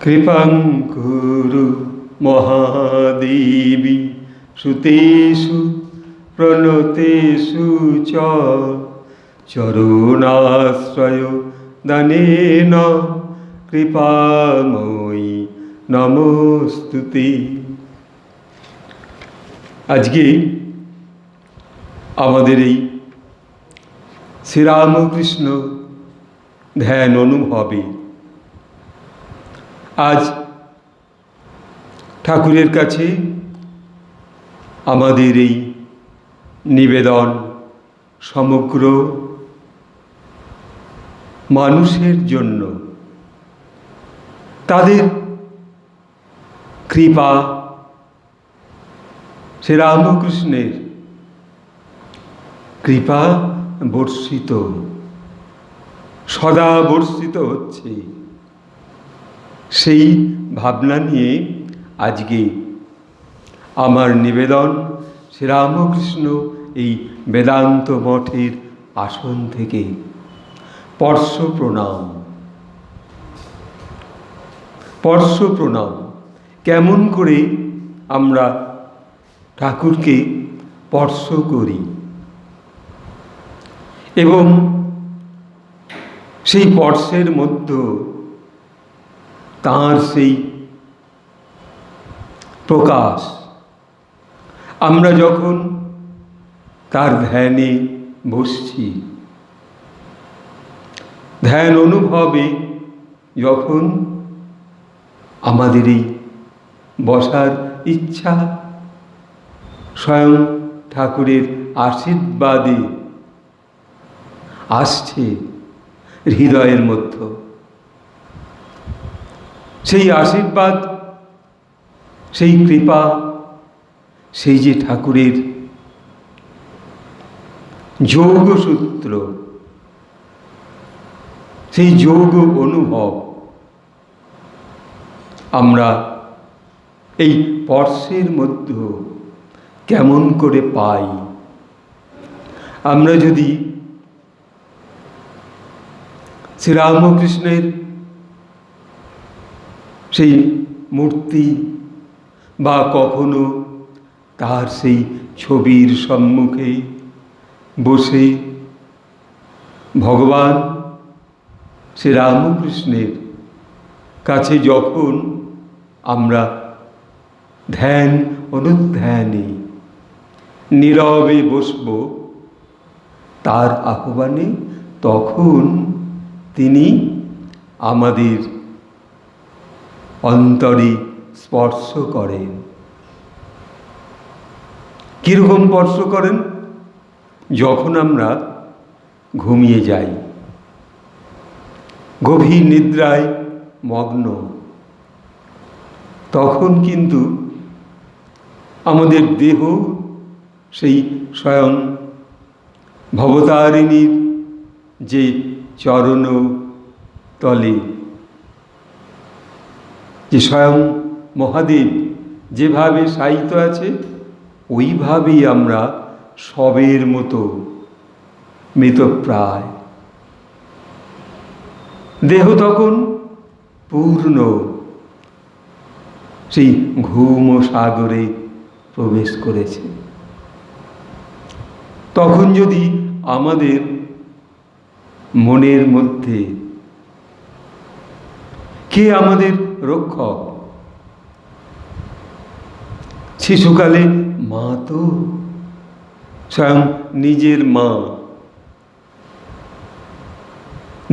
কৃপাং কুরু মহাদেবী শ্রুতেষু প্রণতেষু চ চরণাশ্রয় দানেন কৃপাময়ী নমস্তুতে। আজকে আমাদের এই শ্রীরামকৃষ্ণ ধ্যান অনুভবে আজ ঠাকুরের কাছে আমাদের এই নিবেদন সমগ্র মানুষের জন্য, তাদের কৃপা শ্রীরামকৃষ্ণের কৃপা বর্ষিত, সদা বর্ষিত হচ্ছে, সেই ভাবনা নিয়ে আজকে আমার নিবেদন শ্রীরামকৃষ্ণ এই বেদান্ত মঠের আসন থেকে পর্শ প্রণাম। পর্শ প্রণাম কেমন করে আমরা ঠাকুরকে স্পর্শ করি এবং সেই স্পর্শের মধ্যে তাঁর সেই প্রকাশ, আমরা যখন তার ধ্যানে বসছি, ধ্যান অনুভবে যখন আমাদের এই বসার ইচ্ছা স্বয়ং ঠাকুরের আশীর্বাদে আসছে হৃদয়ের মধ্যে, সেই আশীর্বাদ, সেই কৃপা, সেই যে ঠাকুরের যোগসূত্র, সেই যোগ অনুভব আমরা এই স্পর্শের মধ্যে কেমন করে পাই। আমরা যদি শ্রীরামকৃষ্ণের সেই মূর্তি বা কখনো তার সেই ছবির সম্মুখে বসে ভগবান শ্রীরামকৃষ্ণের কাছে যখন আমরা ধ্যান অনুধ্যানে নীরবে বসব তার আহ্বানে, তখন তিনি আমাদের অন্তরে স্পর্শ করেন। কীরকম স্পর্শ করেন? যখন আমরা ঘুমিয়ে যাই, গভীর নিদ্রায় মগ্ন, তখন কিন্তু আমাদের দেহ সেই স্বয়ং ভবতারিণীর যে চরণ তলে, যে স্বয়ং মহাদেব যেভাবে শায়িত আছে, ওইভাবেই আমরা সবের মতো মৃতপ্রায়। দেহ তখন পূর্ণ সেই ঘুম সাগরে প্রবেশ করেছে। তখন যদি আমাদের মনের মধ্যে কে আমাদের রক্ষক? শিশুকালে মা তো স্বয়ং নিজের মা,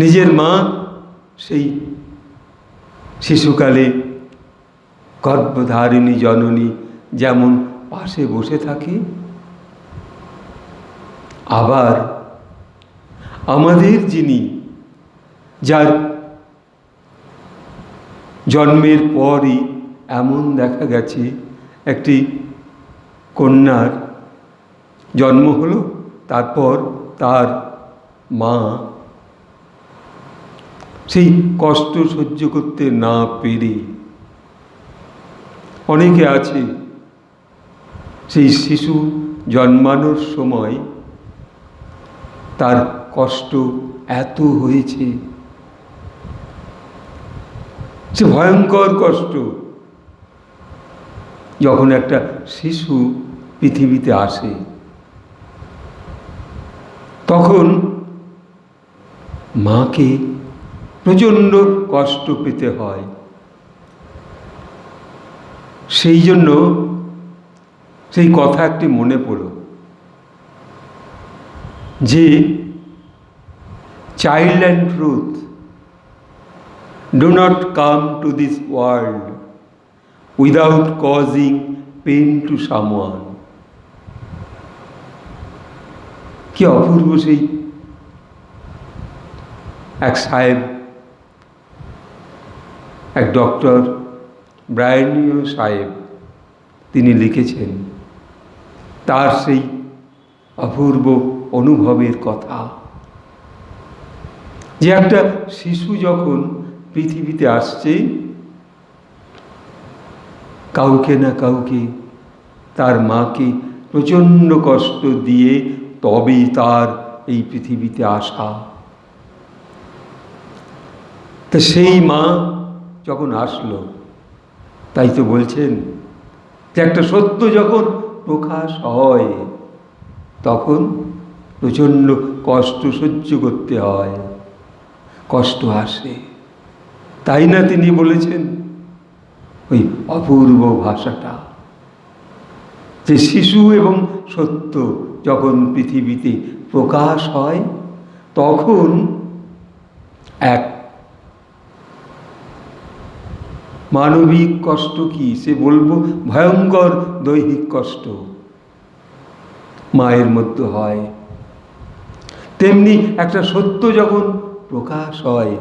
নিজের মা সেই শিশুকালে গর্ভধারিণী জননী যেমন পাশে বসে থাকে, আবার আমাদের যিনি, যার জন্মের পরই এমন দেখা গেছে একটি কন্যার জন্ম হলো, তারপর তার মা সেই কষ্ট সহ্য করতে না পেরে, অনেকে আছে সেই শিশু জন্মানোর সময় তার কষ্ট এত হয়েছে সে ভয়ঙ্কর কষ্ট। যখন একটা শিশু পৃথিবীতে আসে তখন মাকে প্রচণ্ড কষ্ট পেতে হয়। সেই জন্য সেই কথা একটি মনে পড়ল যে child and truth do not come to this world without causing pain to someone. কি অপূর্ব সেই এক সাহেব, এক ডক্টর ব্রায়ানীয় সাহেব, তিনি লিখেছেন তার সেই অপূর্ব অনুভবের কথা যে একটা শিশু যখন পৃথিবীতে আসছে কাউকে না কাউকে, তার মাকে প্রচণ্ড কষ্ট দিয়ে তবে তার এই পৃথিবীতে আসা। তা সেই মা যখন আসলো, তাই তো বলছেন যে একটা সত্য যখন প্রকাশ হয় তখন প্রচণ্ড কষ্ট সহ্য করতে হয়, কষ্ট আসে। তাই না তিনি বলেছেন ওই অপূর্ব ভাষাটা যে শিশু এবং সত্য যখন পৃথিবীতে প্রকাশ হয় তখন এক মানবিক কষ্ট কি সে বলবো ভয়ঙ্কর দৈহিক কষ্ট মায়ের মধ্যে হয়, তেমনি একটা সত্য যখন প্রকাশ হয়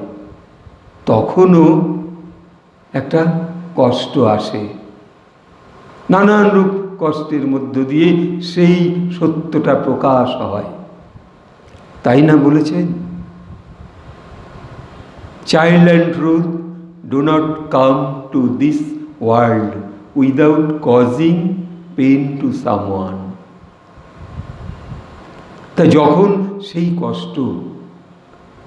তখনও একটা কষ্ট আসে। নানান রূপ কষ্টের মধ্য দিয়ে সেই সত্যটা প্রকাশ হয়। তাই না বলেছেন child and truth do not come to this world without causing pain to someone. তা যখন সেই কষ্ট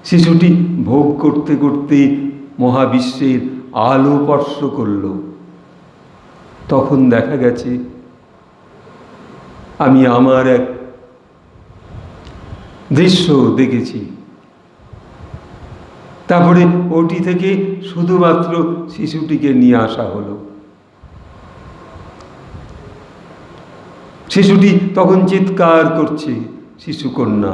শিশুটি ভোগ করতে করতে মহাবিশ্বের আলো স্পর্শ করল, তখন দেখা গেছে আমি আমার এক দৃশ্য দেখেছি। তারপরে ওটি থেকে শুধুমাত্র শিশুটিকে নিয়ে আসা হলো। শিশুটি তখন চিৎকার করছে, শিশুকন্যা,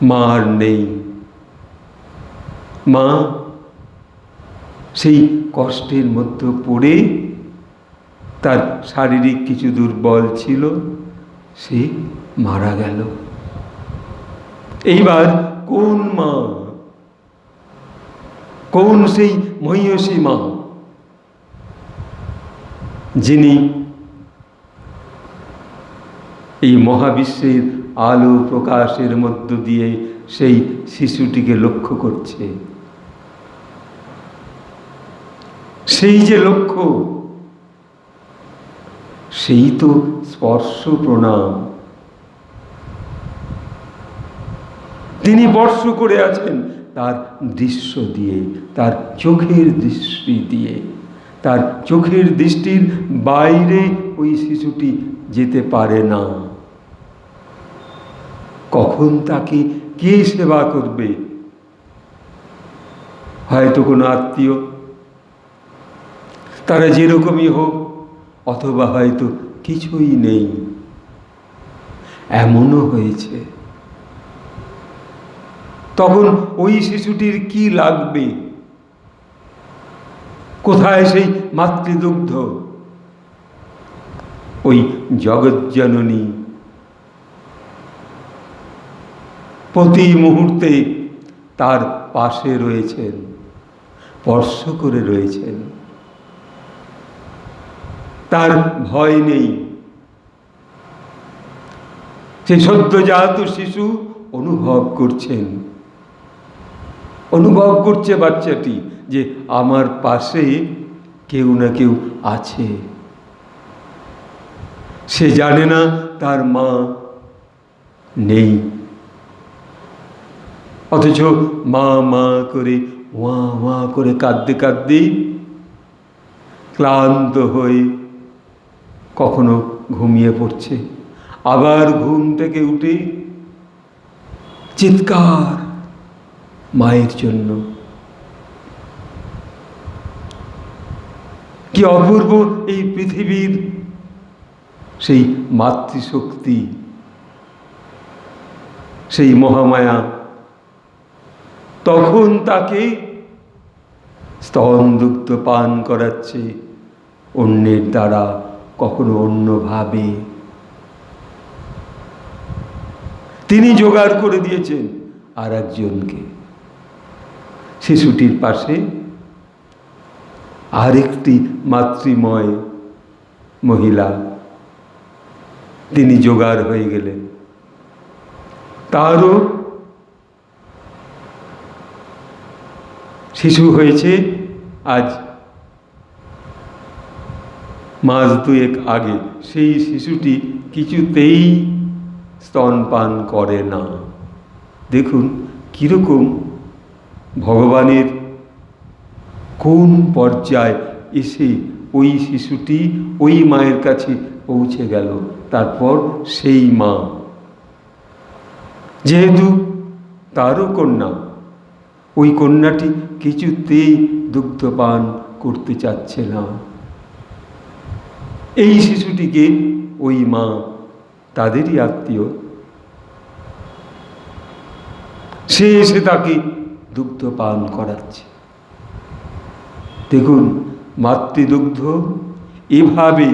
মা আর নেই। মা সেই কষ্টের মধ্যে পড়ে তার শারীরিক কিছু দুর্বল ছিল, সে মারা গেল। এইবার কোন মা, কোন সেই মহিষী মা যিনি এই মহাবিশ্বের আলো প্রকাশের মধ্য দিয়ে সেই শিশুটিকে লক্ষ্য করছে? সেই যে লক্ষ্য, সেই তো স্পর্শ প্রণাম। তিনি স্পর্শ করে আছেন তার দৃশ্য দিয়ে, তার চোখের দৃষ্টি দিয়ে। তার চোখের দৃষ্টির বাইরে ওই শিশুটি যেতে পারে না। কখন তাকে কে সেবা করবে? হয়তো কোনো আত্মীয়, তারা যেরকমই হোক, অথবা হয়তো কিছুই নেই। এমনও হয়েছে। তখন ওই শিশুটির কি লাগবে? কোথায় সেই মাতৃদুগ্ধ? ওই জগজ্জননী প্রতি মুহূর্তে তার পাশে রয়েছেন, স্পর্শ করে রয়েছেন। তার ভয় নেই। সেই সদ্যজাত শিশু অনুভব করছেন, অনুভব করছে বাচ্চাটি যে আমার পাশে কেউ না কেউ আছে। সে জানে না তার মা নেই। অথচ মা মা করে ওয়া ওয়া করে কাঁদতে কাঁদতেই ক্লান্ত হয়ে কখনো ঘুমিয়ে পড়ছে, আবার ঘুম থেকে উঠে চিৎকার মায়ের জন্য। কি অপূর্ব এই পৃথিবীর সেই মাতৃশক্তি, সেই মহামায়া। তখন তাকে স্তন দুগ্ধ পান করাচ্ছে অন্যের দ্বারা, কখনো অন্যভাবে। তিনি জোগাড় করে দিয়েছেন আর একজনকে। শিশুটির পাশে আরেকটি মাতৃময় মহিলা, তিনি জোগাড় হয়ে গেলেন। তারও শিশু হয়েছে আজ মাস দুয়েক আগে। সেই শিশুটি কিছুতেই স্তনপান করে না। দেখুন কিরকম ভগবানের কোন পর্যায়ে এসে ওই শিশুটি ওই মায়ের কাছে পৌঁছে গেল। তারপর সেই মা, যেহেতু তারও কন্যা, ওই কন্যাটি কিছুতেই দুগ্ধপান করতে চাচ্ছে না। এই শিশুটিকে ওই মা, তাদেরই আত্মীয়, সে এসে তাকে দুগ্ধপান করাচ্ছে। দেখুন মাতৃদুগ্ধ এভাবে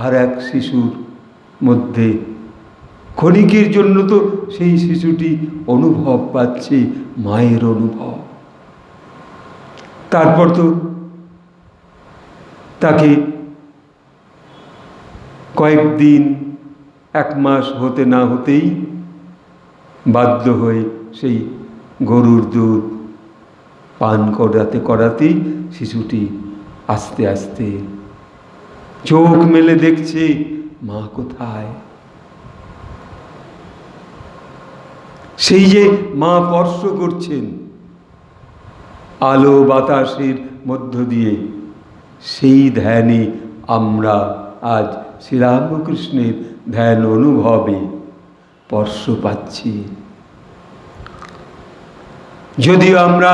আর এক শিশুর মধ্যে ক্ষণিকের জন্য তো সেই শিশুটি অনুভব পাচ্ছে মায়ের অনুভব। তারপর তো তাকে কয়েকদিন, এক মাস হতে না হতেই বাধ্য হয়ে সেই গরুর দুধ পান করাতে করাতেই শিশুটি আস্তে আস্তে চোখ মেলে দেখছে মা কোথায়। সেই যে মা স্পর্শ করছেন আলো বাতাসের মধ্য দিয়ে, সেই ধ্যানে আমরা আজ শ্রীরামকৃষ্ণের ধ্যান অনুভবে স্পর্শ পাচ্ছি। যদিও আমরা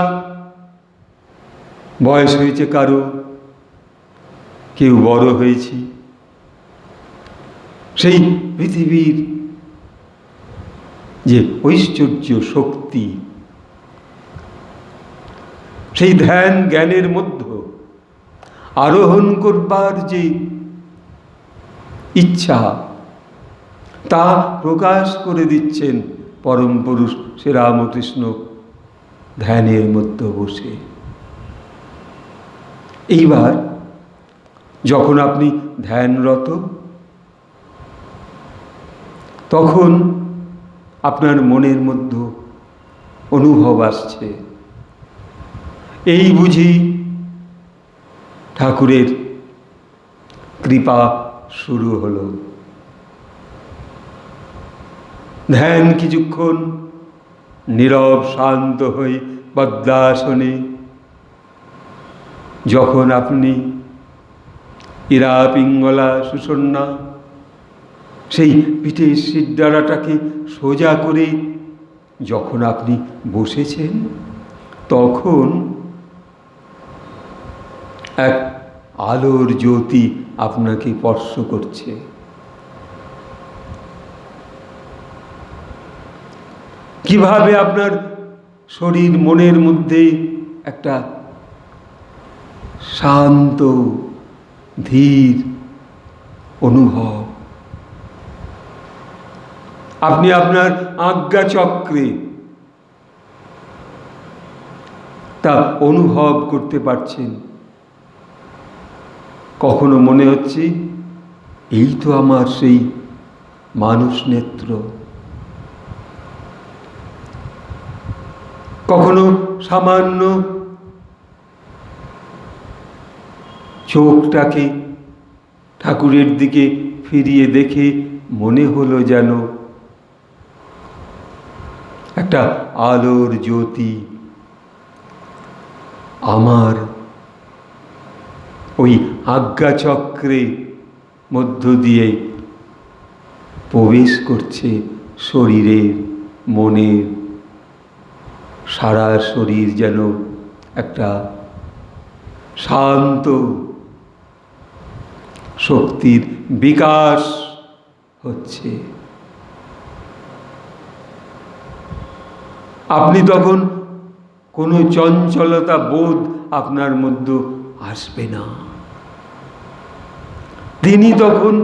বয়স হয়েছে কারো, কেউ বড় হয়েছি, সেই পৃথিবীর যে ঐশ্বর্য শক্তি, সেই ধ্যান জ্ঞানের মধ্যে আরোহণ করবার যে ইচ্ছা, তা প্রকাশ করে দিচ্ছেন পরম পুরুষ শ্রীরামকৃষ্ণ ধ্যানের মধ্যে বসে। এইবার যখন আপনি ধ্যানরত, তখন আপনার মনের মধ্যে অনুভব আসছে, এই বুঝি ঠাকুরের কৃপা শুরু হলো। ধ্যান কিছুক্ষণ নীরব শান্ত হয়ে পদ্মাসনে যখন আপনি ইরা পিঙ্গলা সুষণ্ণা, সেই পিঠের সিদ্ধারাটাকে সোজা করে যখন আপনি বসেছেন, তখন এক আলোর জ্যোতি আপনাকে স্পর্শ করছে। কিভাবে আপনার শরীর মনের মধ্যে একটা শান্ত ধীর অনুভব, আপনি আপনার আজ্ঞা চক্রে তা অনুভব করতে পারছেন। কখনো মনে হচ্ছে এই তো আমার সেই মানুষ নেত্র, কখনো সামান্য চোখটাকে ঠাকুরের দিকে ফিরিয়ে দেখে মনে হলো যেন একটা আলোর জ্যোতি আমার ওই আজ্ঞাচক্রে মধ্য দিয়ে প্রবেশ করছে শরীরের, মনের, সারা শরীর যেন একটা শান্ত শক্তির বিকাশ হচ্ছে। আপনি তখন কোনো চঞ্চলতা বোধ আপনার মধ্যে আসবে না। তিনি তখন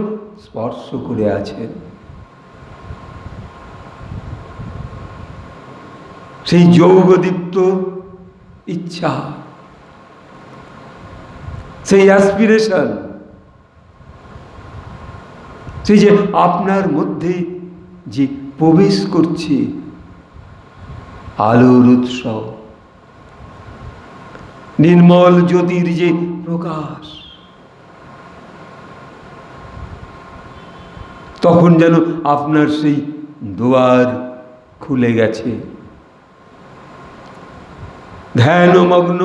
স্পর্শ করে আছেন। সেই যৌগদীপ্ত ইচ্ছা, সেই অ্যাসপিরেশন, সেই যে আপনার মধ্যে যে প্রবেশ করছে আলোর উৎসব, নির্মল জ্যোতির যে প্রকাশ, তখন যেন আপনার সেই দুয়ার খুলে গেছে। ধ্যানমগ্ন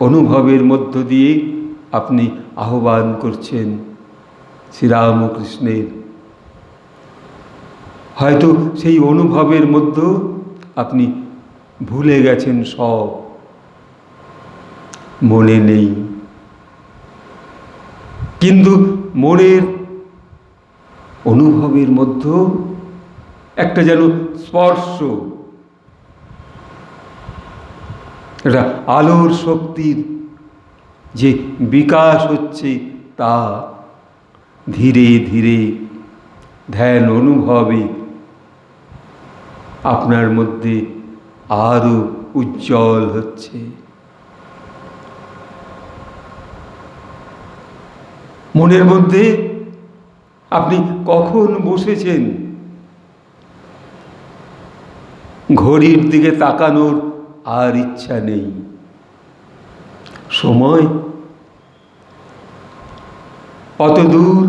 অনুভবের মধ্য দিয়ে আপনি আহ্বান করছেন শ্রীরামকৃষ্ণের। হয়তো সেই অনুভবের মধ্যে আপনি ভুলে গেছেন সব, মনে নেই, কিন্তু মনের অনুভবের মধ্যে একটা যেন স্পর্শ, একটা আলোর শক্তির যে বিকাশ হচ্ছে, তা ধীরে ধীরে ধ্যান অনুভবে আপনার মধ্যে আরো উজ্জ্বল হচ্ছে। মনের মধ্যে আপনি কখন বসেছেন ঘড়ির দিকে তাকানোর আর ইচ্ছা নেই। সময় কত দূর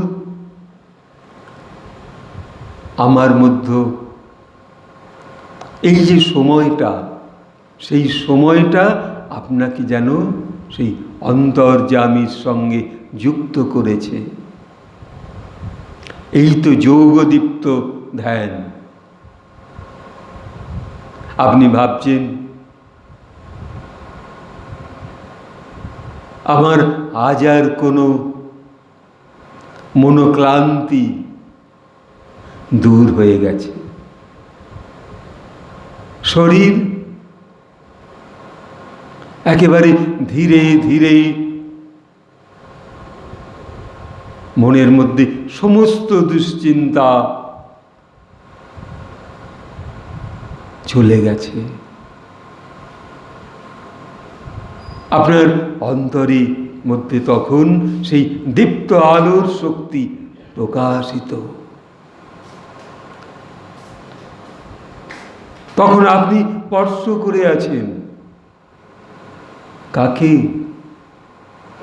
আমার মধ্যে, এই যে সময়টা, সেই সময়টা আপনাকে যেন সেই অন্তর্যামীর সঙ্গে যুক্ত করেছে। এই তো যৌগদীপ্ত ধ্যান। আপনি ভাবছেন আমার আজ আর কোনো মনোক্লান্তি দূর হয়ে গেছে, শরীর একেবারে ধীরে ধীরে মনের মধ্যে সমস্ত দুশ্চিন্তা চলে গেছে। আপনার অন্তরের মধ্যে তখন সেই দীপ্ত আলোর শক্তি প্রকাশিত। তখন আপনি স্পর্শ করে আছেন কাকে?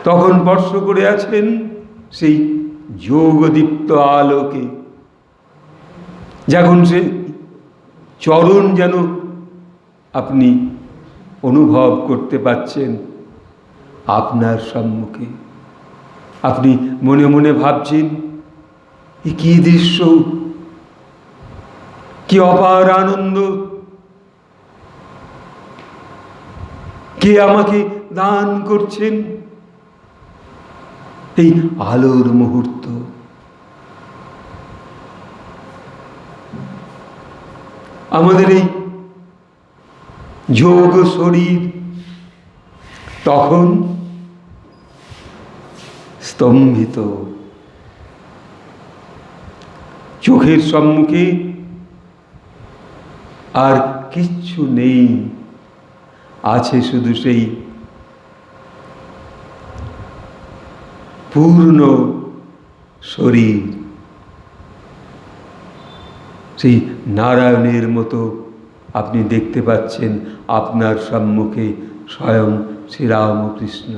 তখন স্পর্শ করে আছেন সেই যৌগদীপ্ত আলোকে। যখন সে চরণ যেন আপনি অনুভব করতে পাচ্ছেন আপনার সম্মুখে। আপনি মনে মনে ভাবছেন, এ কি দৃশ্য, কি অপার আনন্দ, কে আমাকে দান করছেন এই আলোর মুহূর্ত। আমাদের এই যোগ শরীর তখন স্তম্ভিত, চোখের সম্মুখে আর কিচ্ছু নেই, আছে শুধু সেই পূর্ণ শরীর, সেই নারায়ণের মতো আপনি দেখতে পাচ্ছেন আপনার সম্মুখে স্বয়ং শ্রীরামকৃষ্ণ।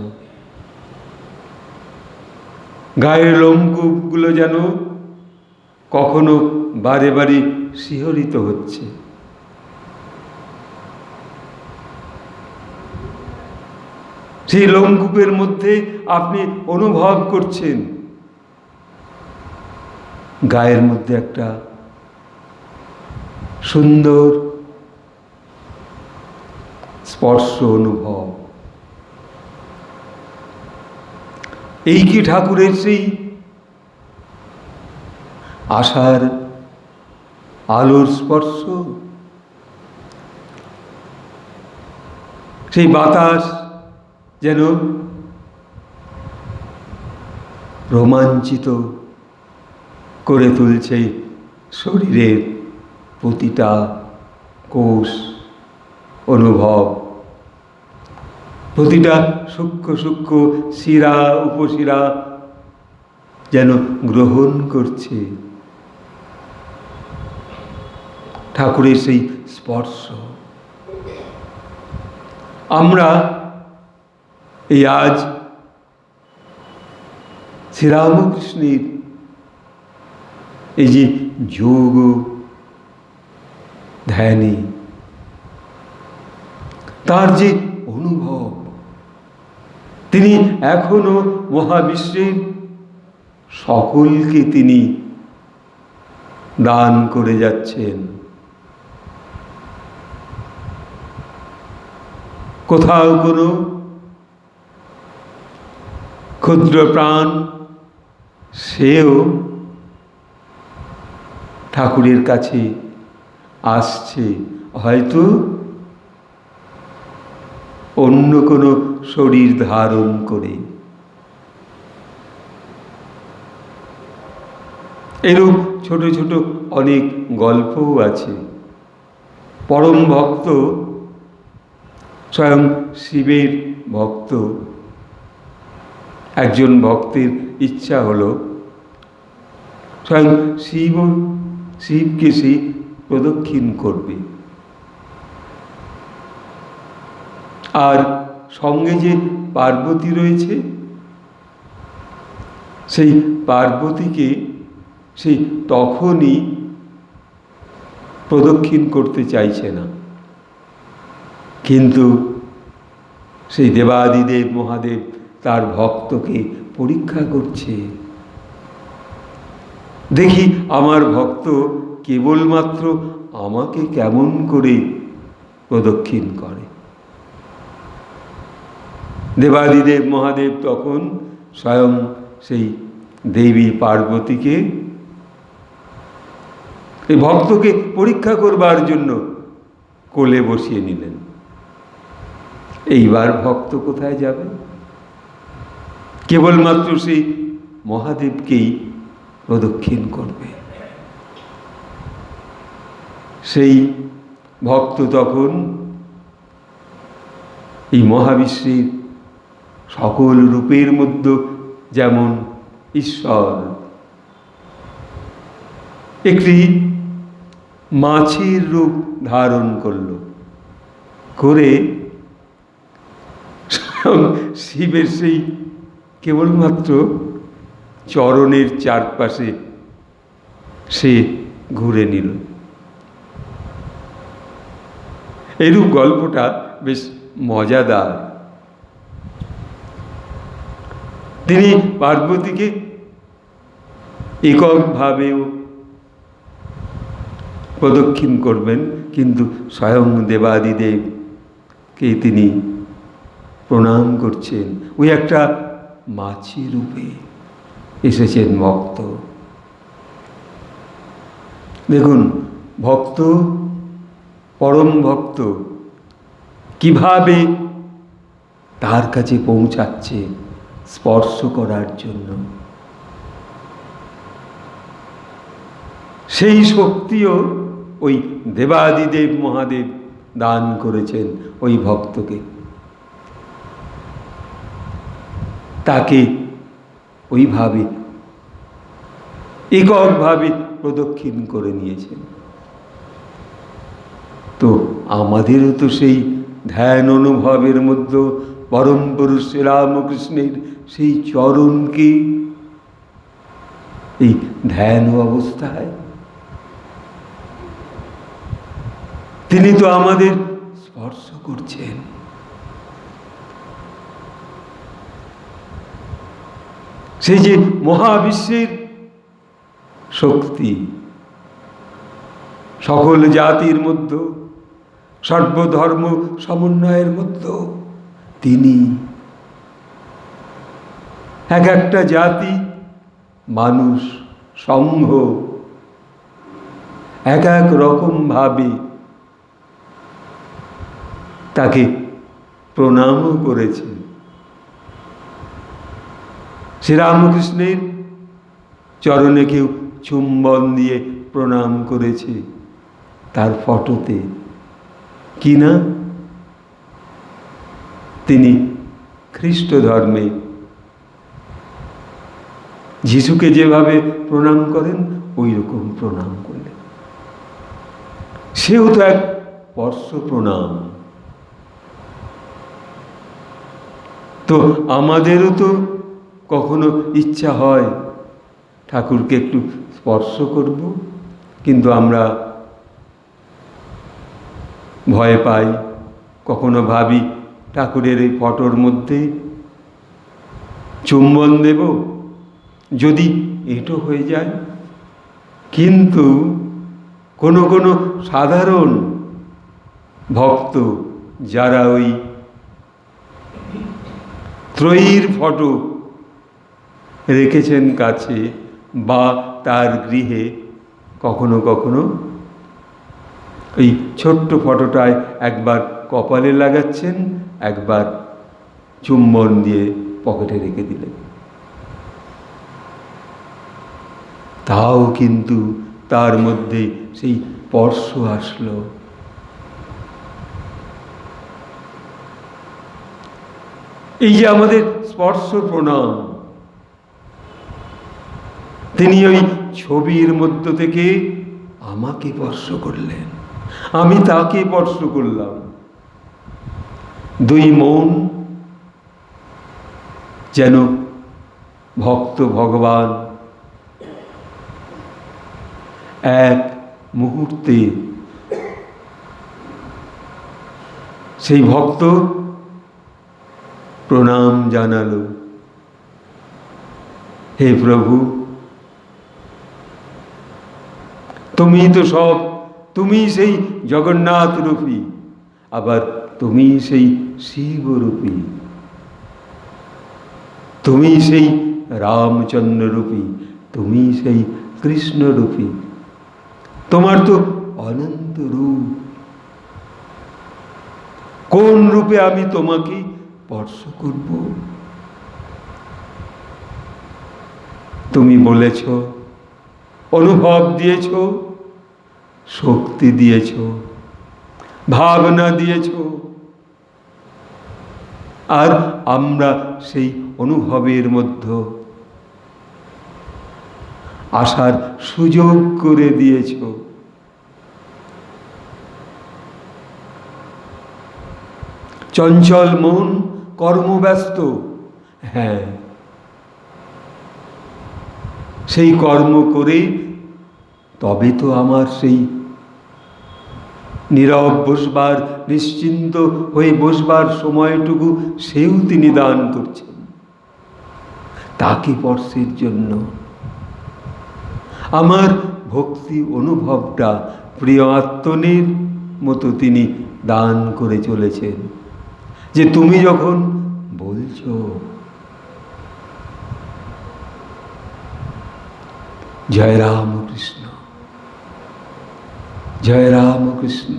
গায়ের লোমকূপগুলো যেন কখনো বারে বারে শিহরিত হচ্ছে, সেই লোমকূপের মধ্যে আপনি অনুভব করছেন গায়ের মধ্যে একটা সুন্দর স্পর্শ অনুভব। এই কি ঠাকুরের সেই আশার আলোর স্পর্শ? সেই বাতাস যেন রোমাঞ্চিত করে তুলছে শরীরের প্রতিটা কোষ, অনুভব, প্রতিটা সূক্ষ্ম সূক্ষ্ম শিরা উপশিরা যেন গ্রহণ করছে ঠাকুরের সেই স্পর্শ। আমরা এই আজ শ্রীরামকৃষ্ণের এই যে যোগ ধ্যানে তার যে অনুভব, তিনি এখনো মহাবিশ্বের সকলকে তিনি দান করে যাচ্ছেন। কোথাও কোনো ক্ষুদ্র প্রাণ সেও ঠাকুরের কাছে আসছে, হয়তো অন্য কোনো শরীর ধারণ করে। এরূপ ছোট ছোট অনেক গল্পও আছে। পরম ভক্ত, স্বয়ং শিবের ভক্ত, একজন ভক্তের ইচ্ছা হলো স্বয়ং শিবকে সে প্রদক্ষিণ করবে, আর সঙ্গে যে পার্বতী রয়েছে সেই পার্বতীকে সেই তখনই প্রদক্ষিণ করতে চাইছে না, কিন্তু সেই দেবাদিদেব মহাদেব তার ভক্তকে পরীক্ষা করছে। দেখি আমার ভক্ত কেবলমাত্র আমাকে কেমন করে প্রদক্ষিণ করে। দেবাদিদেব মহাদেব তখন স্বয়ং সেই দেবী পার্বতীকে এই ভক্তকে পরীক্ষা করবার জন্য কোলে বসিয়ে নিলেন। এইবার ভক্ত কোথায় যাবে? কেবলমাত্র সেই মহাদেবকেই প্রদক্ষিণ করবে। সেই ভক্ত তখন এই মহাবিশ্বের সকল রূপের মধ্যে যেমন ঈশ্বর, একটি মাছের রূপ ধারণ করল, করে শিবের সেই কেবলমাত্র চরণের চারপাশে সে ঘুরে নিল। এরূপ গল্পটা বেশ মজাদার। তিনি পার্বতীকে এককভাবেও প্রদক্ষিণ করবেন, কিন্তু স্বয়ং দেবাদিদেবকে তিনি প্রণাম করছেন। ওই একটা মাছি রূপে এসেছেন ভক্ত। দেখুন, ভক্ত, পরম ভক্ত কিভাবে তার কাছে পৌঁছাচ্ছে স্পর্শ করার জন্য। সেই শক্তিও ওই দেবাদিদেব মহাদেব দান করেছেন ওই ভক্তকে। তাকে ওইভাবে এককভাবে প্রদক্ষিণ করে নিয়েছেন। তো আমাদেরও তো সেই ধ্যান অনুভবের মধ্যে পরম পুরুষ শ্রীরামকৃষ্ণের সেই চরণকে এই ধ্যান অবস্থায় তিনি তো আমাদের স্পর্শ করছেন। সেই যে মহাবিশ্বের শক্তি, সকল জাতির মধ্যে, সর্বধর্ম সমন্বয়ের মধ্যে তিনি এক একটা জাতি, মানুষ, সংঘ এক এক রকম ভাবে তাকে প্রণামও করেছে। শ্রীরামকৃষ্ণের চরণে কেউ চুম্বন দিয়ে প্রণাম করেছে তার ফটোতে, কি না? তিনি খ্রিস্ট ধর্মে যিশুকে যেভাবে প্রণাম করেন ওই রকম প্রণাম করলেন। সেও তো এক স্পর্শ প্রণাম। তো আমাদেরও তো কখনো ইচ্ছা হয় ঠাকুরকে একটু স্পর্শ করব, কিন্তু আমরা ভয় পাই। কখনো ভাবি ঠাকুরের এই ফটোর মধ্যে চুম্বন দেব, যদি এটো হয়ে যায়। কিন্তু কোনো কোনো সাধারণ ভক্ত যারা ওই ত্রয়ীর ফটো রেখেছেন কাছে বা তার গৃহে, কখনো কখনো এই ছোট্ট ফটোটায় একবার কপালে লাগাচ্ছেন, একবার চুম্বন দিয়ে পকেটে রেখে দিলেন। তাও কিন্তু তার মধ্যে সেই স্পর্শ আসলো। এই যে আমাদের স্পর্শ প্রণাম, তিনি ওই ছবির মধ্য থেকে আমাকে স্পর্শ করলেন, আমি তাকে স্পর্শ করলাম। দুই মন যেন ভক্ত ভগবান এক মুহূর্তে, সেই ভক্ত প্রণাম জানালো, হে প্রভু, তুমি তো সব, তুমি সেই জগন্নাথ রূপী, আবার তুমি সেই শিব রূপী, তুমি সেই রামচন্দ্র রূপী, তুমি সেই কৃষ্ণ রূপী, তোমার তো অনন্ত রূপ। কোন রূপে আমি তোমাকে স্পর্শ করব? তুমি বলেছ, অনুভব দিয়েছ, শক্তি দিয়েছ, ভাবনা দিয়েছ, আর আমরা সেই অনুভবের মধ্যে আসার সুযোগ করে দিয়েছ। চঞ্চল মন, কর্মব্যস্ত, হ্যাঁ, সেই কর্ম করে তবে তো আমার সেই নীরব বসবার, নিশ্চিন্ত হয়ে বসবার সময়টুকু সেও তিনি দান করছেন তাকে স্পর্শের জন্য। আমার ভক্তি অনুভবটা প্রিয় আত্মনের মতো তিনি দান করে চলেছেন, যে তুমি যখন বলছো জয় রামকৃষ্ণ, জয় রামকৃষ্ণ,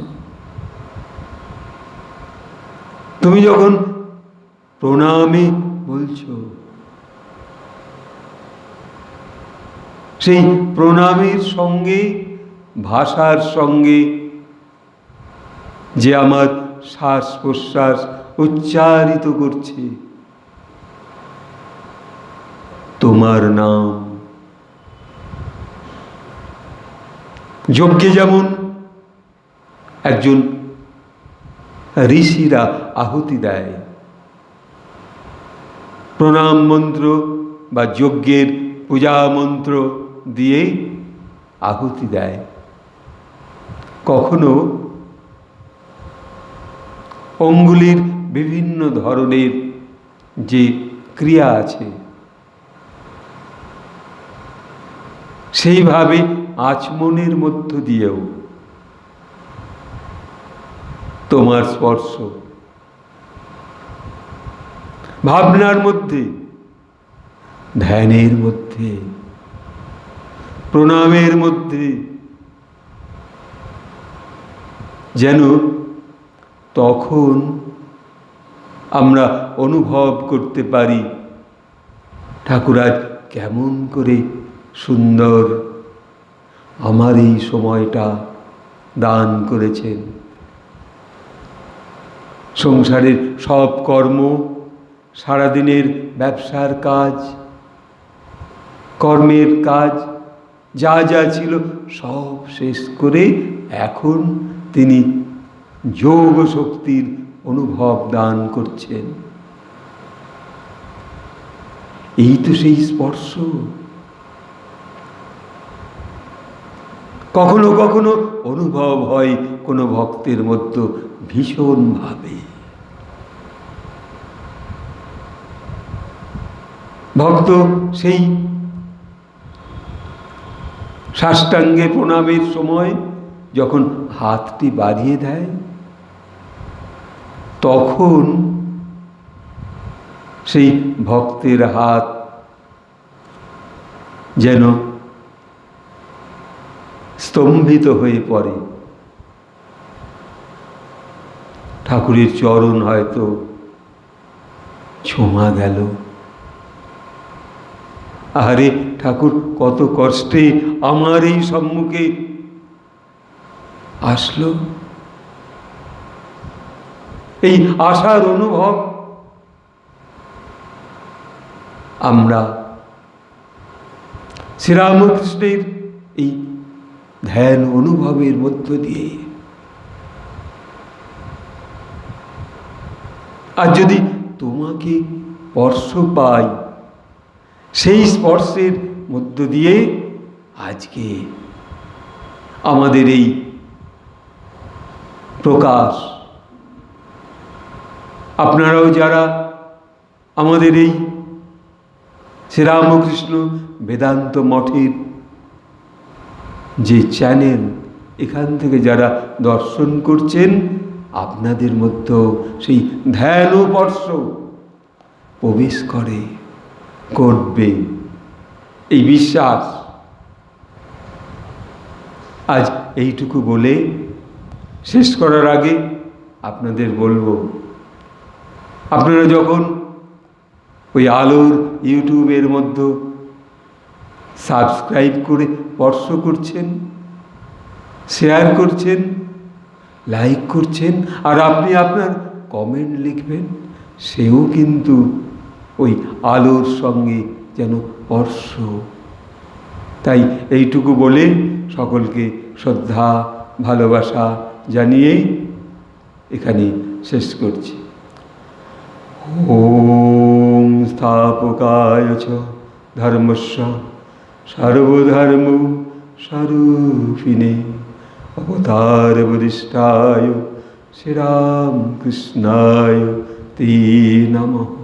তুমি যখন প্রণামে বলছো, সেই প্রণামের সঙ্গে, ভাষার সঙ্গে যে আমার শ্বাস প্রশ্বাস উচ্চারিত করছে তোমার নাম। যজ্ঞে যেমন একজন ঋষিরা আহুতি দেয়, প্রণাম মন্ত্র বা যজ্ঞের পূজা মন্ত্র দিয়ে আহুতি দেয়। কখনো অঙ্গুলির বিভিন্ন ধরনের যে ক্রিয়া আছে সেইভাবে আচমনের মধ্য দিয়েও তোমার স্পর্শ, ভাবনার মধ্যে, ধ্যানের মধ্যে, প্রণামের মধ্যে যেন তখন আমরা অনুভব করতে পারি ঠাকুর আজ কেমন করে সুন্দর আমার এই সময়টা দান করেছেন। সংসারের সব কর্ম, সারাদিনের ব্যবসার কাজ, কর্মের কাজ যা যা ছিল সব শেষ করে এখন তিনি যোগ শক্তির অনুভব দান করছেন। এই তো সেই স্পর্শ। কখনো কখনো অনুভব হয় কোনো ভক্তের মধ্যে ভীষণভাবে। ভক্ত সেই সাষ্টাঙ্গে প্রণামের সময় যখন হাতটি বাড়িয়ে দেয়, তখন সেই ভক্তের হাত যেন স্তম্ভিত হয়ে পড়ে। ঠাকুরের চরণ হয়তো ছোঁয়া গেল। আরে ঠাকুর কত কষ্টে আমার এই সম্মুখে আসলো, এই আশার অনুভব আমরা শ্রীরামকৃষ্ণের এই ধ্যান অনুভবের মধ্য দিয়ে, আর যদি তোমাকে স্পর্শ পাই, সেই স্পর্শের মধ্য দিয়ে আজকে আমাদের এই প্রকাশ। আপনারাও যারা আমাদের এই শ্রীরামকৃষ্ণ বেদান্ত মঠের যে চ্যানেল, এখান থেকে যারা দর্শন করছেন, আপনাদের মধ্যেও সেই ধ্যানস্পর্শ প্রবেশ করবে এই বিশ্বাস। আজ এইটুকু বলে শেষ করার আগে আপনাদের বলবো, আপনারা যখন ওই আলোর ইউটিউবের মধ্যে সাবস্ক্রাইব করে স্পর্শ করছেন, শেয়ার করছেন, লাইক করছেন, আর আপনি আপনার কমেন্ট লিখবেন, সেও কিন্তু ওই আলোর সঙ্গে যেন স্পর্শ। তাই এইটুকু বলে সকলকে শ্রদ্ধা ভালোবাসা জানিয়ে এখানে শেষ করছি। ওম স্থাপকায় চ ধর্মস্য সর্বধর্ম স্বরূপিণে অবতার বরিষ্ঠায় শ্রীরামকৃষ্ণায় তে নমঃ।